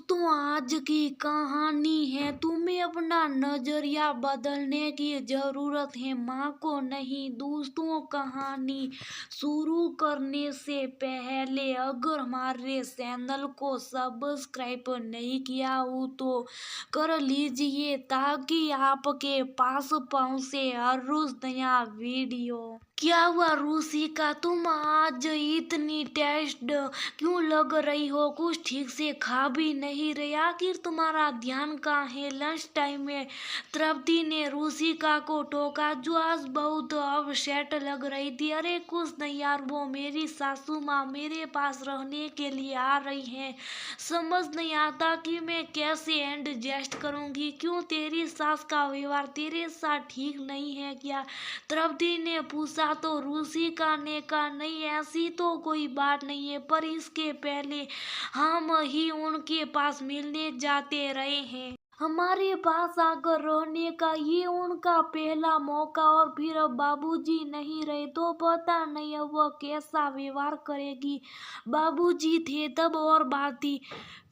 तो आज की कहानी है, तुम्हें अपना नजरिया बदलने की जरूरत है, माँ को नहीं। दोस्तों, कहानी शुरू करने से पहले अगर हमारे चैनल को सब्सक्राइब नहीं किया हो तो कर लीजिए, ताकि आपके पास पहुंचे हर रोज नया वीडियो। क्या हुआ रूसिका, तुम आज इतनी टेस्ट क्यों लग रही हो? कुछ ठीक से खा भी नहीं रही? आखिर तुम्हारा ध्यान कहाँ है? लंच टाइम में तृप्ति ने रूसिका को टोका, जो आज बहुत अपसेट लग रही थी। अरे कुछ नहीं यार, वो मेरी सासू माँ मेरे पास रहने के लिए आ रही हैं। समझ नहीं आता कि मैं कैसे एडजस्ट करूंगी। क्यों, तेरी सास का व्यवहार तेरे साथ ठीक नहीं है क्या? तृप्ति ने पूछा तो रूसिका ने कहा, नहीं ऐसी तो कोई बात नहीं है, पर इसके पहले हम ही उनके पास मिलने जाते रहे हैं। हमारे पास आकर रहने का ये उनका पहला मौका, और फिर अब बाबूजी नहीं रहे तो पता नहीं अब वह कैसा व्यवहार करेगी। बाबूजी थे तब और बात थी।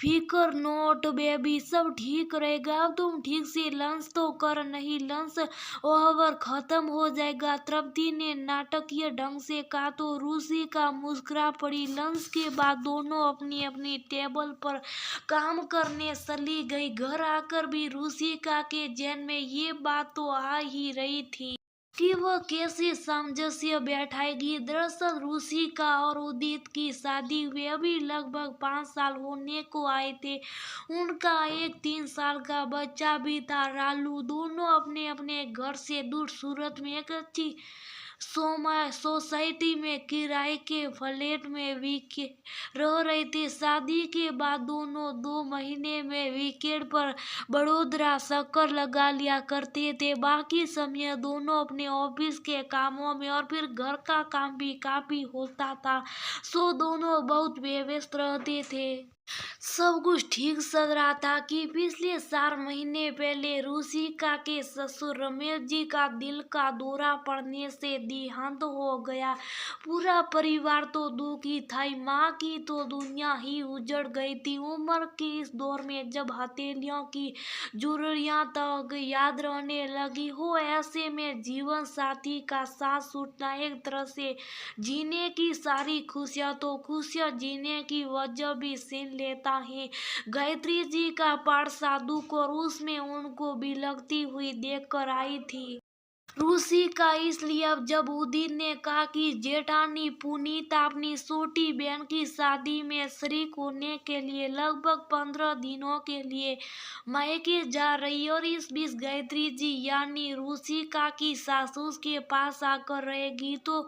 फिकर नोट बेबी, सब ठीक रहेगा। अब तुम ठीक से लंच तो कर, नहीं लंच ओवर खत्म हो जाएगा। तृप्ति ने नाटकीय ढंग से कहा तो रूसिका मुस्कुरा पड़ी। लंच के बाद दोनों अपनी अपनी टेबल पर काम करने चली गई। घर आकर भी रूसिका के जहन में ये बात तो आ ही रही थी कि वह कैसे सामंजस्य बैठाएगी। दरअसल रूसिका और उदित की शादी हुए अभी लगभग 5 साल होने को आए थे। उनका एक 3 साल का बच्चा भी था, रालू। दोनों अपने अपने घर से दूर सूरत में एक अच्छी सोसाइटी में किराए के फ्लैट में रह रहे थे। शादी के बाद दोनों 2 महीने में वीकेंड पर बड़ोदरा चक्कर लगा लिया करते थे। बाकी समय दोनों अपने ऑफिस के कामों में और फिर घर का काम भी काफी होता था, सो दोनों बहुत व्यस्त रहते थे। सब कुछ ठीक चल रहा था कि पिछले 4 महीने पहले रूसिका के ससुर रमेश जी का दिल का दौरा पड़ने से देहांत हो गया। पूरा परिवार तो दुखी था ही, माँ की तो दुनिया ही उजड़ गई थी। उम्र के इस दौर में जब हथेलियों की जरूरियात तक याद रहने लगी हो, ऐसे में जीवन साथी का साथ छूटना एक तरह से जीने की सारी खुशियां तो खुशियां जीने की वजह भी छीन लेता है। गायत्री जी का पाठ साधु को उसमें उनको बिलखती हुई देखकर आई थी रूसिका। इसलिए अब जब उदित ने कहा कि जेठानी पुनीता अपनी छोटी बहन की शादी में शरीक होने के लिए लगभग 15 दिनों के लिए मायके जा रही, और इस बीच गायत्री जी यानी रूसिका की सासू के पास आकर रहेगी, तो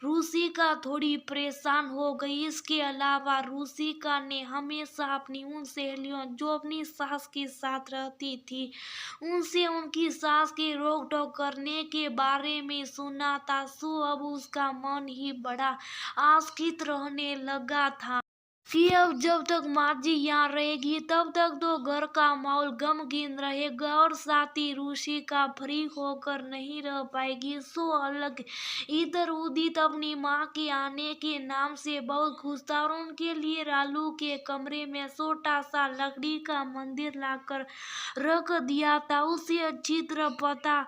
रूसिका थोड़ी परेशान हो गई। इसके अलावा रूसिका ने हमेशा अपनी उन सहेलियों जो अपनी सास के साथ रहती थी, उनसे उनकी सास की रोक टोक करने के बारे में सुना था, सो अब उसका मन ही बड़ा आशंकित रहने लगा था कि अब जब तक माँ जी यहाँ रहेगी तब तक तो घर का माहौल गमगीन रहेगा, और साथ ही रूसिका फ्री होकर नहीं रह पाएगी। सो अलग इधर उदित अपनी माँ के आने के नाम से बहुत खुश था, और उनके लिए रालू के कमरे में छोटा सा लकड़ी का मंदिर लाकर रख दिया था। उसे अच्छी तरह पता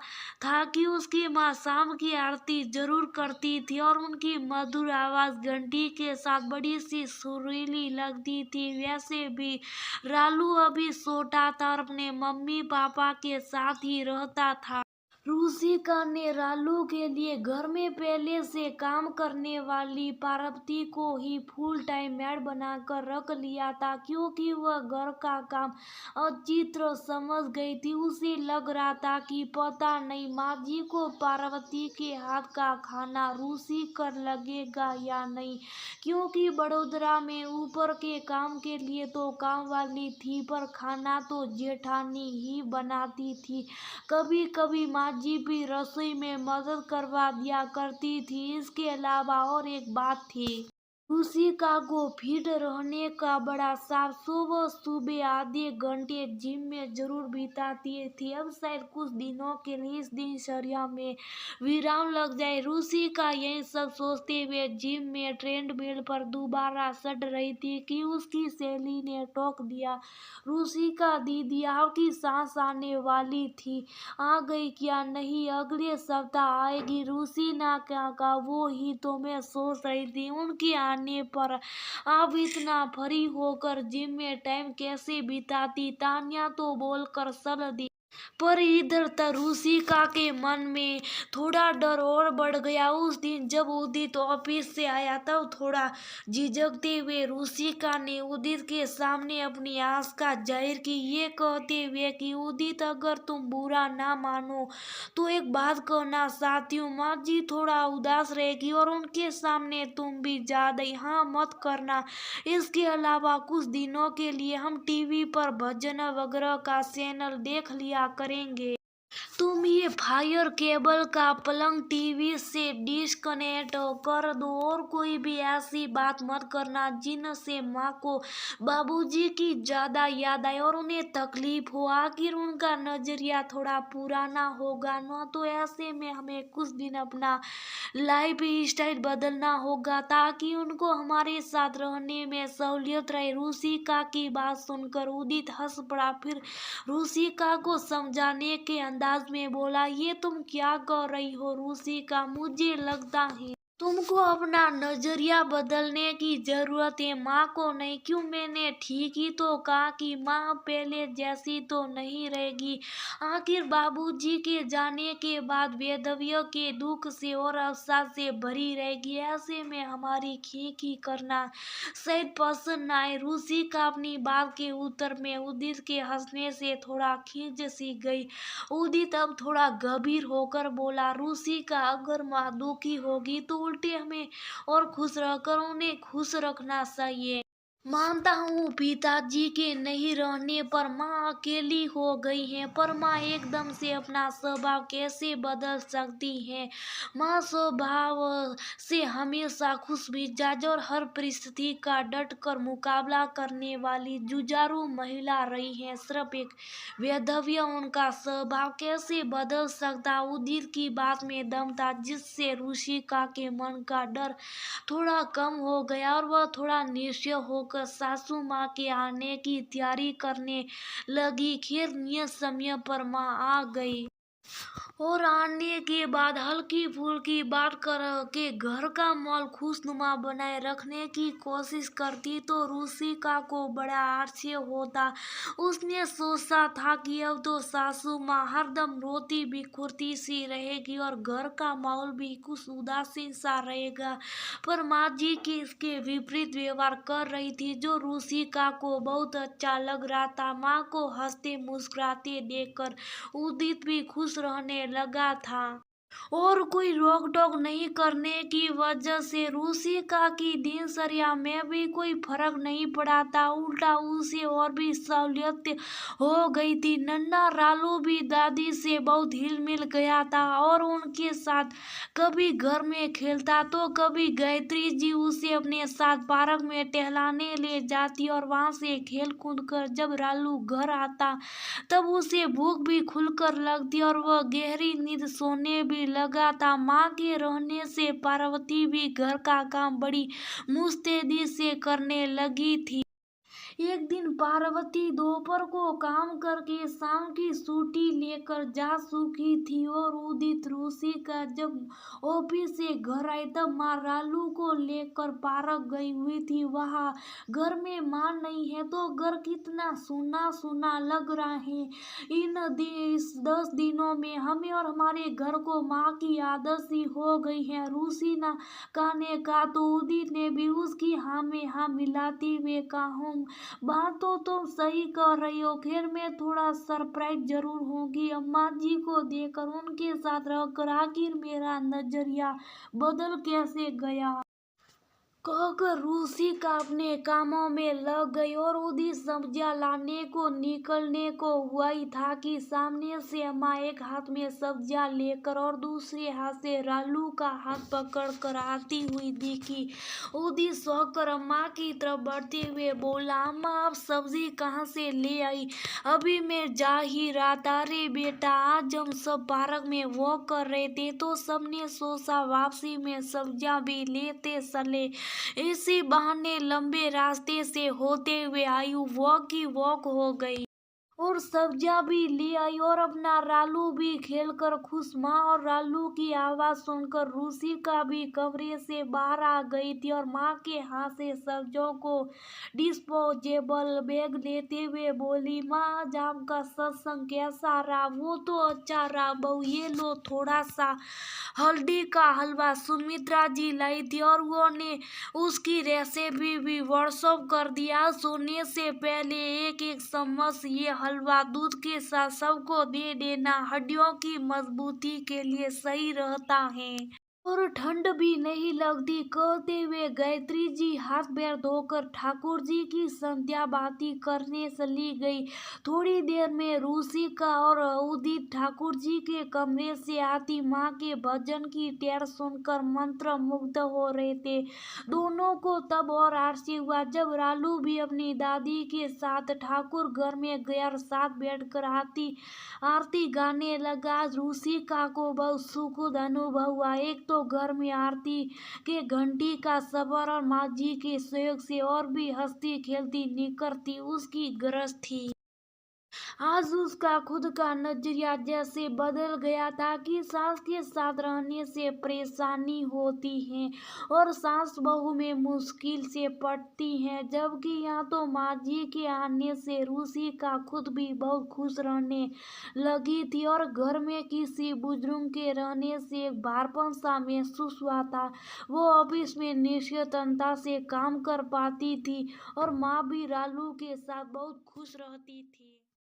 था कि उसकी माँ शाम की आरती जरूर करती थी, और उनकी मधुर आवाज घंटी के साथ बड़ी सी सुरीली लगती थी। वैसे भी रालू अभी छोटा था और अपने मम्मी पापा के साथ ही रहता था। रूसिका ने रालू के लिए घर में पहले से काम करने वाली पार्वती को ही फुल टाइम मेड बनाकर रख लिया था, क्योंकि वह घर का काम अच्छी तरह समझ गई थी। उसे लग रहा था कि पता नहीं माँ जी को पार्वती के हाथ का खाना रुचिकर लगेगा या नहीं, क्योंकि बड़ोदरा में ऊपर के काम के लिए तो काम वाली थी, पर खाना तो जेठानी ही बनाती थी। कभी कभी माँ जी भी रसोई में मदद करवा दिया करती थी। इसके अलावा और एक बात थी, रूसिका को फिट रहने का बड़ा शौक, सुबह सुबह आधे घंटे जिम में जरूर बिताती थी। अब शायद कुछ दिनों के लिए इस दिनचर्या में विराम लग जाए। रूसिका यही सब सोचते हुए जिम में ट्रेडमिल पर दोबारा सट रही थी कि उसकी सहेली ने टोक दिया, रूसिका दीदी, आपकी सांस आने वाली थी, आ गई क्या? नहीं, अगले सप्ताह आएगी। रूसीना का वो ही तो मैं सोच रही थी, उनके आने पर आप इतना फ्री होकर जिम में टाइम कैसे बिताती? तान्या तो बोलकर चल दी, पर इधर रूसिका के मन में थोड़ा डर और बढ़ गया। उस दिन जब उदित ऑफिस से आया तब थोड़ा झिझकते हुए रूसिका ने उदित के सामने अपनी आशंका जाहिर की, ये कहते हुए कि उदित, अगर तुम बुरा ना मानो तो एक बात कहना चाहती हूँ, माँ जी थोड़ा उदास रहेगी और उनके सामने तुम भी ज्यादा यहाँ मत करना। इसके अलावा कुछ दिनों के लिए हम टीवी पर भजन वगैरह का चैनल देख लिया करेंगे। तुम ये फायर केबल का प्लग टीवी से डिस्कनेक्ट कर दो और कोई भी ऐसी बात मत करना जिनसे माँ को बाबूजी की ज्यादा याद आए और उन्हें तकलीफ हो। आखिर उनका नजरिया थोड़ा पुराना होगा ना, तो ऐसे में हमें कुछ दिन अपना लाइफ स्टाइल बदलना होगा ताकि उनको हमारे साथ रहने में सहूलियत रहे। रूसिका की बात सुनकर उदित हंस पड़ा, फिर रूसिका को समझाने के अंदाज में बोला, ये तुम क्या कर रही हो रूसिका? मुझे लगता है तुमको अपना नजरिया बदलने की जरूरत है, माँ को नहीं। क्यों? मैंने ठीक ही तो कहा कि माँ पहले जैसी तो नहीं रहेगी। आखिर बाबूजी के जाने के बाद वेदव्य के दुख से और अवसाद से भरी रहेगी। ऐसे में हमारी खी करना शायद पसंद ना आए। रूसिका अपनी बात के उत्तर में उदित के हंसने से थोड़ा खींच सी गई। उदित अब थोड़ा गंभीर होकर बोला, रूसिका, अगर माँ दुखी होगी तो उल्टे हमें और खुश रहकर उन्हें खुश रखना चाहिए। मानता हूँ पिताजी के नहीं रहने पर माँ अकेली हो गई है, पर माँ एकदम से अपना स्वभाव कैसे बदल सकती है? माँ स्वभाव से हमेशा खुश मिजाज और हर परिस्थिति का डट कर मुकाबला करने वाली जुझारू महिला रही है। सिर्फ एक वैधव्य उनका स्वभाव कैसे बदल सकता? उदित की बात में दम था, जिससे रूसिका के मन का डर थोड़ा कम हो गया और वह थोड़ा निश्चय होकर सासू माँ के आने की तैयारी करने लगी। खैर नियत समय पर माँ आ गई और आने के बाद हल्की फुल्की बात कर के घर का माहौल खुशनुमा बनाए रखने की कोशिश करती तो रूसिका को बड़ा आश्चर्य होता। उसने सोचा था कि अब तो सासू माँ हरदम रोती बिखुरती सी रहेगी और घर का माहौल भी कुछ उदासीन सा रहेगा, पर माँ जी की इसके विपरीत व्यवहार कर रही थी, जो रूसिका को बहुत अच्छा लग रहा था। माँ को हंसते मुस्कुराते देखकर उदित भी खुश रहने लगा था और कोई रोक टोक नहीं करने की वजह से रूसिका की दिनचर्या में भी कोई फर्क नहीं पड़ा था, उल्टा उसे और भी सहूलियत हो गई थी। नन्हा रालू भी दादी से बहुत हिल मिल गया था और उनके साथ कभी घर में खेलता तो कभी गायत्री जी उसे अपने साथ पार्क में टहलाने ले जाती और वहां से खेल कूद कर जब रालू घर आता तब उसे भूख भी खुलकर लगती और वह गहरी नींद सोने भी लगा था। माँ के रहने से पार्वती भी घर का काम बड़ी मुस्तैदी से करने लगी थी। एक दिन पार्वती दोपहर को काम करके शाम की छुट्टी लेकर जा चुकी थी और उदित रूसिका जब ऑफिस से घर आई तब माँ रालू को लेकर पार्क गई हुई थी। वहाँ घर में माँ नहीं है तो घर कितना सुना सुना लग रहा है। इस 10 दिनों में हमें और हमारे घर को माँ की आदत सी हो गई है। रूसीना का ने कहा तो उदित ने भी उसकी हाँ में हाँ मिलाते हुए कहा, बात तो तुम सही कर रही हो। खैर मैं थोड़ा सरप्राइज जरूर होंगी अम्मा जी को देखकर, उनके साथ रहकर आखिर मेरा नजरिया बदल कैसे गया। कहकर रूसिका अपने कामों में लग गई और उदी सब्जियां लाने को निकलने को हुआ ही था कि सामने से अम्मा एक हाथ में सब्जियां लेकर और दूसरे हाथ से रालू का हाथ पकड़ कर आती हुई दिखी। उदी सोकर अम्मा की तरफ बढ़ते हुए बोला, अम्मा आप सब्जी कहाँ से ले आई? अभी मैं जा ही रहा था। अरे बेटा, आज हम सब पार्क में वॉक कर रहे थे तो सबने सोचा वापसी में सब्जियां भी लेते चले, इसी बहाने लंबे रास्ते से होते हुए आयु वॉक की वॉक हो गई और सब्जियां भी ले आई और अपना रालू भी खेलकर खुश। माँ और रालू की आवाज सुनकर रूसिका भी कमरे से बाहर आ गई थी और माँ के हाथ से सब्जियों को डिस्पोजेबल बैग लेते हुए बोली, माँ आज आपका सत्संग कैसा रहा? वो तो अच्छा रहा बहू, ये लो थोड़ा सा हल्दी का हलवा सुमित्रा जी लाई थी और वो ने उसकी रेसिपी भी व्हाट्सएप कर दिया। सोने से पहले एक एक चम्मच ये हलवा दूध के साथ सबको दे देना, हड्डियों की मजबूती के लिए सही रहता है और ठंड भी नहीं लगती। कहते हुए गायत्री जी हाथ पैर धोकर ठाकुर जी की संध्या बाती करने चली गई। थोड़ी देर में रूसिका और उदित ठाकुर जी के कमरे से आती माँ के भजन की टैर सुनकर मंत्र मुग्ध हो रहे थे। दोनों को तब और आश्चर्य हुआ जब रालू भी अपनी दादी के साथ ठाकुर घर में गया और साथ बैठकर आरती गाने लगा। रूसिका को बहुत सुखद अनुभव हुआ। एक तो घर में आरती के घंटी का सबर और माँ जी के सहयोग से और भी हंसती खेलती निकलती उसकी गरज थी। आज उसका खुद का नजरिया जैसे बदल गया था कि सास के साथ रहने से परेशानी होती है और सास बहू में मुश्किल से पड़ती है, जबकि यहाँ तो माँ जी के आने से रूसी का खुद भी बहुत खुश रहने लगी थी और घर में किसी बुजुर्ग के रहने से एक भारपन सा महसूस हुआ था। वो ऑफिस में निश्चिंतता से काम कर पाती थी और माँ भी रालू के साथ बहुत खुश रहती थी।